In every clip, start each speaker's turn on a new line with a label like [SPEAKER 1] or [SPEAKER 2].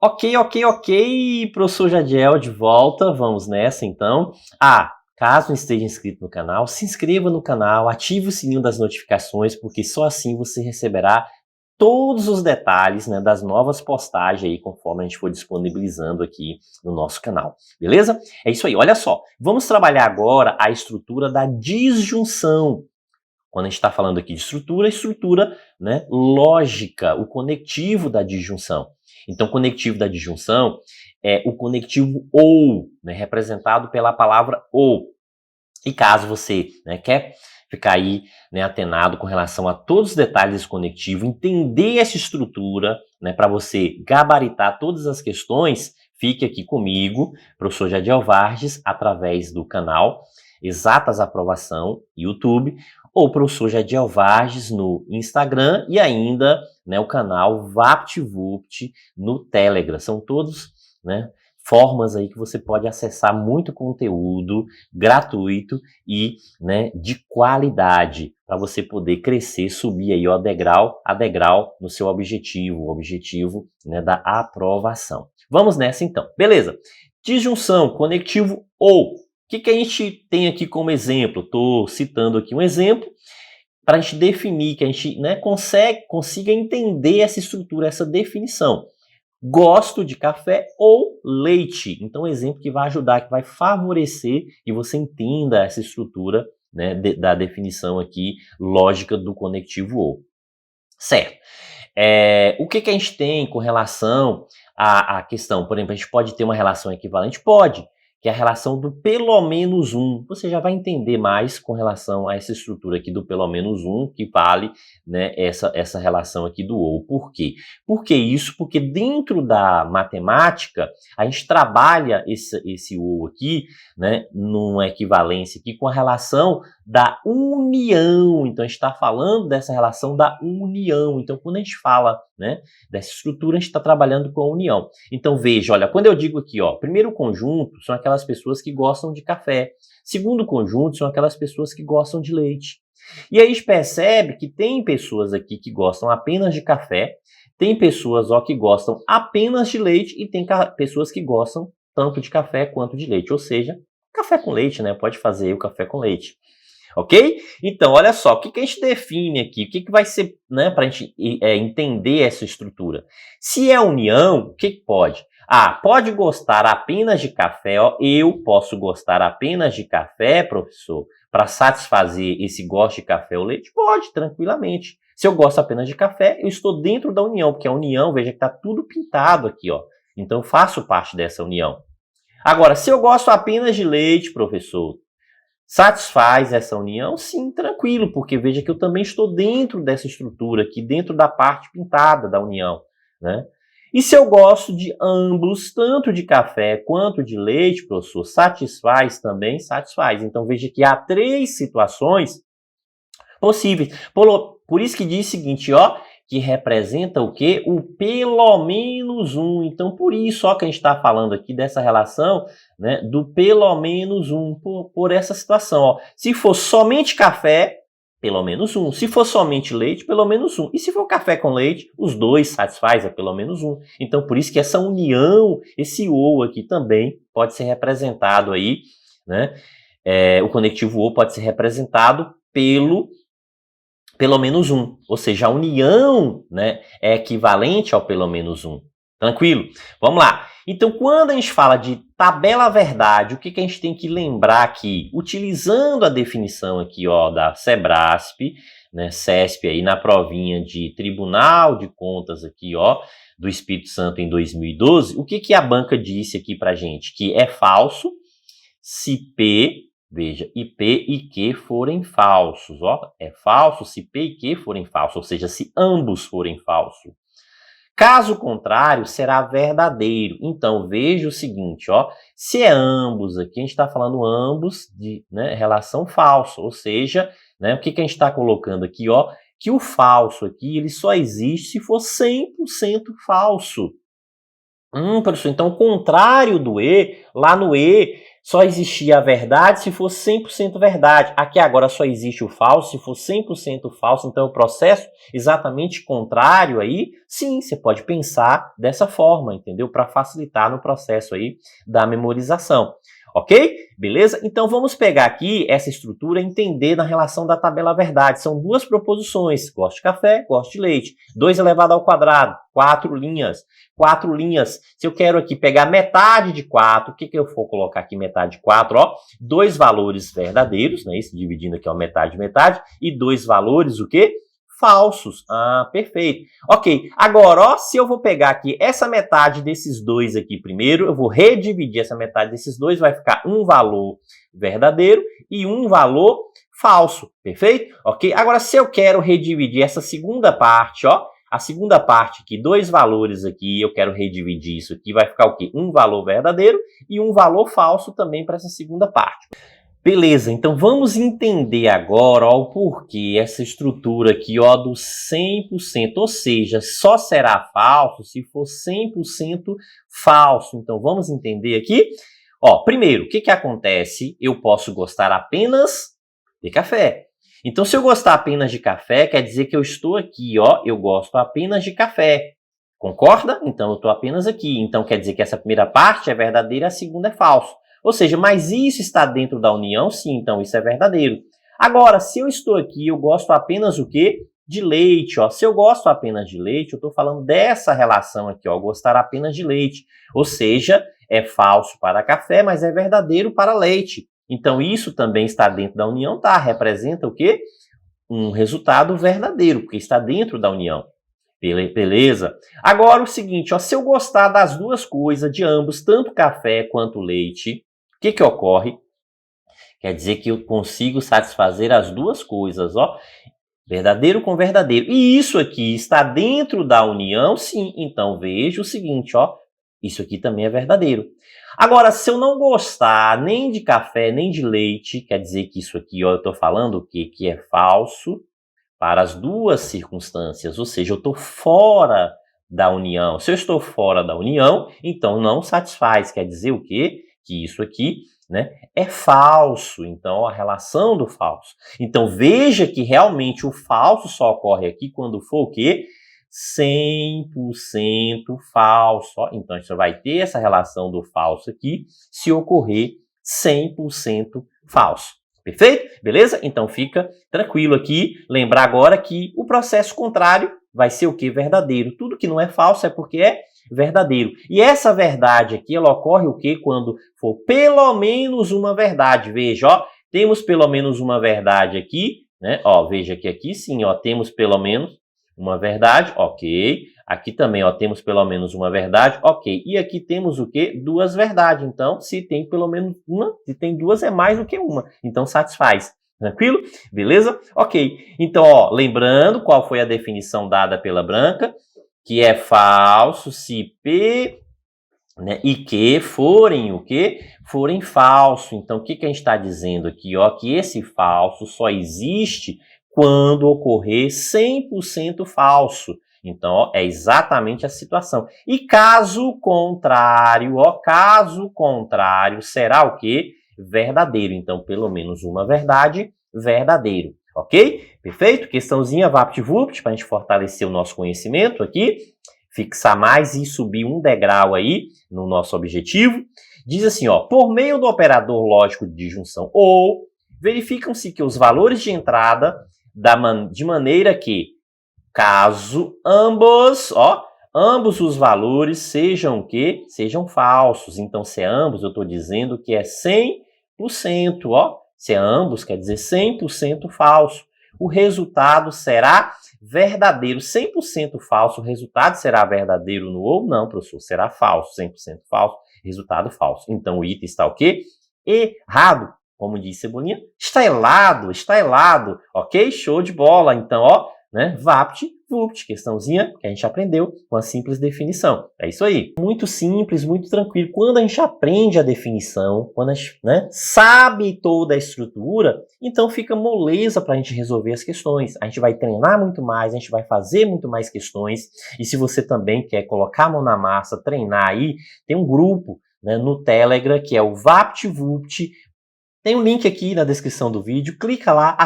[SPEAKER 1] Ok, professor Jadiel de volta, vamos nessa então. Caso não esteja inscrito no canal, se inscreva no canal, ative o sininho das notificações, porque só assim você receberá todos os detalhes, né, das novas postagens aí, conforme a gente for disponibilizando aqui no nosso canal, beleza? É isso aí, olha só, vamos trabalhar agora a estrutura da disjunção. Quando a gente está falando aqui de estrutura, né, lógica, o conectivo da disjunção. Então, o conectivo da disjunção é o conectivo ou, né, representado pela palavra ou. E caso você, né, quer ficar aí, né, atenado com relação a todos os detalhes desse conectivo, entender essa estrutura, né, para você gabaritar todas as questões, fique aqui comigo, professor Jadiel Vargas, através do canal Exatas Aprovação, YouTube, ou professor Jadiel Vargas no Instagram e ainda, né, o canal VaptVupt no Telegram. São todos, né, formas aí que você pode acessar muito conteúdo gratuito e, né, de qualidade para você poder crescer, subir aí ó, degrau a degrau no seu objetivo, o objetivo, né, da aprovação. Vamos nessa então, beleza? Disjunção, conectivo ou. O que a gente tem aqui como exemplo? Estou citando aqui um exemplo para a gente definir, que a gente, né, consiga entender essa estrutura, essa definição. Gosto de café ou leite. Então, um exemplo que vai ajudar, que vai favorecer que você entenda essa estrutura, né, da definição aqui lógica do conectivo ou. Certo. O que a gente tem com relação à questão? Por exemplo, a gente pode ter uma relação equivalente? Pode, que é a relação do pelo menos um. Você já vai entender mais com relação a essa estrutura aqui do pelo menos um, que vale, né, essa relação aqui do ou. Por quê? Por que isso? Porque dentro da matemática, a gente trabalha esse ou aqui, né, numa equivalência aqui com a relação da união. Então, a gente está falando dessa relação da união. Então, quando a gente fala, né, dessa estrutura, a gente está trabalhando com a união. Então, veja, olha, quando eu digo aqui, ó, primeiro conjunto são aquelas pessoas que gostam de café. Segundo conjunto são aquelas pessoas que gostam de leite. E aí a gente percebe que tem pessoas aqui que gostam apenas de café, tem pessoas, ó, que gostam apenas de leite e tem pessoas que gostam tanto de café quanto de leite. Ou seja, café com leite, né? Pode fazer o café com leite. Ok? Então, olha só, o que a gente define aqui? O que vai ser, né, para a gente entender essa estrutura? Se é união, o que pode? Pode gostar apenas de café, ó, eu posso gostar apenas de café, professor, para satisfazer esse gosto de café ou leite? Pode, tranquilamente. Se eu gosto apenas de café, eu estou dentro da união, porque a união, veja que está tudo pintado aqui, ó. Então, eu faço parte dessa união. Agora, se eu gosto apenas de leite, professor, satisfaz essa união? Sim, tranquilo, porque veja que eu também estou dentro dessa estrutura aqui, dentro da parte pintada da união, né? E se eu gosto de ambos, tanto de café quanto de leite, professor, satisfaz também? Satisfaz. Então veja que há 3 situações possíveis. Por isso que diz o seguinte, ó, que representa o quê? O pelo menos um. Então, por isso, ó, que a gente está falando aqui dessa relação, né, do pelo menos um, por essa situação, ó. Se for somente café, pelo menos um. Se for somente leite, pelo menos um. E se for café com leite, os dois satisfaz, é pelo menos um. Então, por isso que essa união, esse ou aqui também pode ser representado aí, né? O conectivo ou pode ser representado pelo menos um, ou seja, a união, né, é equivalente ao pelo menos um. Tranquilo? Vamos lá. Então, quando a gente fala de tabela verdade, o que a gente tem que lembrar aqui? Utilizando a definição aqui, ó, da Sebrasp, né, CESP aí na provinha de Tribunal de Contas aqui, ó, do Espírito Santo em 2012, o que a banca disse aqui pra gente? Que é falso se P, veja, e P e Q forem falsos, ó, é falso se P e Q forem falsos, ou seja, se ambos forem falsos. Caso contrário, será verdadeiro. Então, veja o seguinte, ó, se é ambos aqui, a gente está falando ambos de, né, relação falsa, ou seja, né, o que a gente está colocando aqui, ó, que o falso aqui, ele só existe se for 100% falso. Professor, então o contrário do E, lá no E, Só existia a verdade se fosse 100% verdade. Aqui agora só existe o falso se for 100% falso. Então, o processo exatamente contrário aí, sim, você pode pensar dessa forma, entendeu? Para facilitar no processo aí da memorização. Ok? Beleza? Então, vamos pegar aqui essa estrutura e entender na relação da tabela verdade. São duas proposições. Gosto de café, gosto de leite. 2 elevado ao quadrado, 4 linhas. 4 linhas. Se eu quero aqui pegar metade de 4, o que eu vou colocar aqui metade de 4? Ó, 2 valores verdadeiros, né? Isso dividindo aqui, ó, metade, metade. E 2 valores, o quê? Falsos. Ah, perfeito. Ok, agora, ó, se eu vou pegar aqui essa metade desses dois aqui primeiro, eu vou redividir essa metade desses dois, vai ficar um valor verdadeiro e um valor falso, perfeito? Ok, agora se eu quero redividir essa segunda parte, ó, a segunda parte aqui, 2 valores aqui, eu quero redividir isso aqui, vai ficar o quê? Um valor verdadeiro e um valor falso também para essa segunda parte. Beleza, então vamos entender agora ó, o porquê essa estrutura aqui ó, do 100%, ou seja, só será falso se for 100% falso. Então vamos entender aqui. Ó, primeiro, o que acontece? Eu posso gostar apenas de café. Então se eu gostar apenas de café, quer dizer que eu estou aqui, ó, eu gosto apenas de café. Concorda? Então eu estou apenas aqui. Então quer dizer que essa primeira parte é verdadeira e a segunda é falso. Ou seja, mas isso está dentro da união? Sim, então isso é verdadeiro. Agora, se eu estou aqui, eu gosto apenas o quê? De leite, ó. Se eu gosto apenas de leite, eu estou falando dessa relação aqui, ó, gostar apenas de leite. Ou seja, é falso para café, mas é verdadeiro para leite. Então, isso também está dentro da união, tá? Representa o quê? Um resultado verdadeiro, porque está dentro da união. Beleza? Agora, o seguinte, ó, se eu gostar das duas coisas, de ambos, tanto café quanto leite, o que ocorre? Quer dizer que eu consigo satisfazer as duas coisas, ó. Verdadeiro com verdadeiro. E isso aqui está dentro da união? Sim. Então, veja o seguinte, ó. Isso aqui também é verdadeiro. Agora, se eu não gostar nem de café, nem de leite, quer dizer que isso aqui, ó, eu estou falando o quê? Que é falso para as duas circunstâncias. Ou seja, eu estou fora da união. Se eu estou fora da união, então não satisfaz. Quer dizer o quê? Que isso aqui, né, é falso. Então, a relação do falso. Então, veja que realmente o falso só ocorre aqui quando for o quê? 100% falso. Ó, então, a gente vai ter essa relação do falso aqui se ocorrer 100% falso. Perfeito? Beleza? Então, fica tranquilo aqui. Lembrar agora que o processo contrário vai ser o quê? Verdadeiro. Tudo que não é falso é porque é verdadeiro. E essa verdade aqui, ela ocorre o quê? Quando for pelo menos uma verdade. Veja, ó, temos pelo menos uma verdade aqui, né? Ó, veja que aqui sim, ó, temos pelo menos uma verdade, ok. Aqui também, ó, temos pelo menos uma verdade, ok. E aqui temos o quê? Duas verdades. Então, se tem pelo menos uma, se tem duas é mais do que uma. Então, satisfaz. Tranquilo? Beleza? Ok. Então, ó, lembrando qual foi a definição dada pela Branca, que é falso se P, né, e Q forem o quê? Forem falso. Então, o que a gente está dizendo aqui? Ó, que esse falso só existe quando ocorrer 100% falso. Então, ó, é exatamente a situação. E caso contrário, ó, caso contrário, será o quê? Verdadeiro. Então, pelo menos uma verdade, verdadeiro. Ok? Perfeito? Questãozinha VaptVupt, para a gente fortalecer o nosso conhecimento aqui, fixar mais e subir um degrau aí no nosso objetivo. Diz assim, ó, por meio do operador lógico de disjunção ou, verificam-se que os valores de entrada de maneira que, caso ambos os valores sejam o quê? Sejam falsos. Então, se é ambos, eu estou dizendo que é 100%, ó. Se é ambos, quer dizer 100% falso. O resultado será verdadeiro. 100% falso, o resultado será verdadeiro no ou? Não, professor, será falso. 100% falso, resultado falso. Então, o item está o quê? Errado. Como disse Cebolinha, está helado, ok? Show de bola. Então, ó, né? VaptVupt, questãozinha que a gente aprendeu com a simples definição. É isso aí. Muito simples, muito tranquilo. Quando a gente aprende a definição, quando a gente, né, sabe toda a estrutura, então fica moleza para a gente resolver as questões. A gente vai treinar muito mais, a gente vai fazer muito mais questões. E se você também quer colocar a mão na massa, treinar aí, tem um grupo né, no Telegram, que é o VaptVupt. Tem um link aqui na descrição do vídeo, clica lá,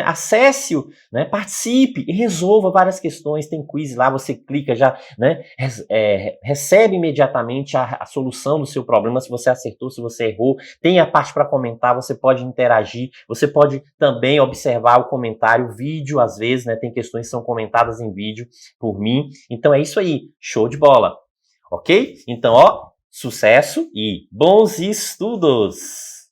[SPEAKER 1] acesse-o, né, participe e resolva várias questões, tem quiz lá, você clica já, né, recebe imediatamente a solução do seu problema, se você acertou, se você errou, tem a parte para comentar, você pode interagir, você pode também observar o comentário, o vídeo, às vezes, né, tem questões que são comentadas em vídeo por mim, então é isso aí, show de bola, ok? Então, ó, sucesso e bons estudos!